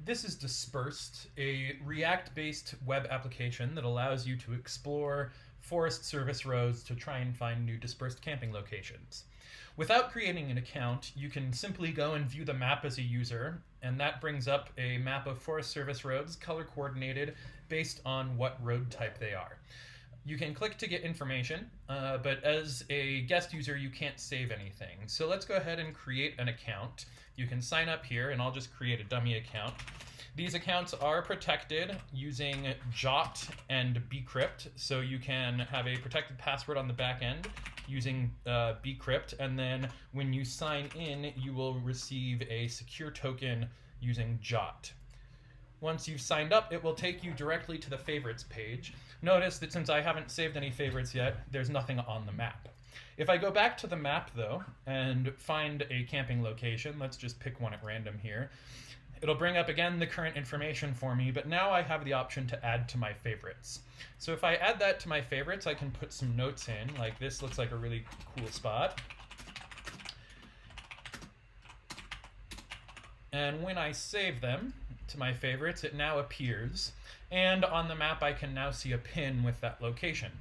This is Dispersed, a React-based web application that allows you to explore Forest Service roads to try and find new dispersed camping locations. Without creating an account, you can simply go and view the map as a user, and that brings up a map of Forest Service roads, color-coordinated, based on what road type they are. You can click to get information, but as a guest user, you can't save anything. So let's go ahead and create an account. You can sign up here, and I'll just create a dummy account. These accounts are protected using JOT and bcrypt, so you can have a protected password on the back end using bcrypt, and then when you sign in, you will receive a secure token using JOT. Once you've signed up, it will take you directly to the favorites page. Notice that since I haven't saved any favorites yet, there's nothing on the map. If I go back to the map though, and find a camping location, let's just pick one at random here, it'll bring up again the current information for me, but now I have the option to add to my favorites. So if I add that to my favorites, I can put some notes in, like this looks like a really cool spot. And when I save them to my favorites, it now appears. And on the map, I can now see a pin with that location.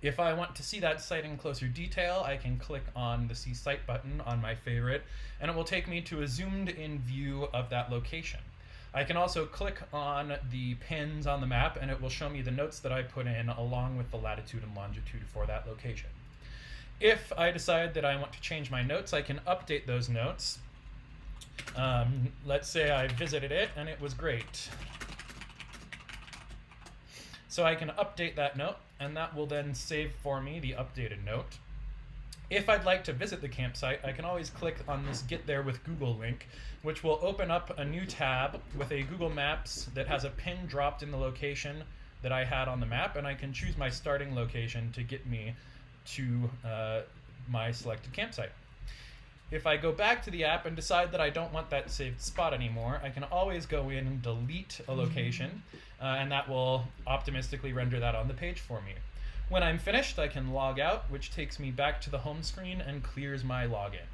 If I want to see that site in closer detail, I can click on the See Site button on my favorite, and it will take me to a zoomed-in view of that location. I can also click on the pins on the map, and it will show me the notes that I put in along with the latitude and longitude for that location. If I decide that I want to change my notes, I can update those notes. Let's say I visited it and it was great. So I can update that note, and that will then save for me the updated note. If I'd like to visit the campsite, I can always click on this Get There with Google link, which will open up a new tab with a Google Maps that has a pin dropped in the location that I had on the map, and I can choose my starting location to get me to my selected campsite. If I go back to the app and decide that I don't want that saved spot anymore, I can always go in and delete a location, and that will optimistically render that on the page for me. When I'm finished, I can log out, which takes me back to the home screen and clears my login.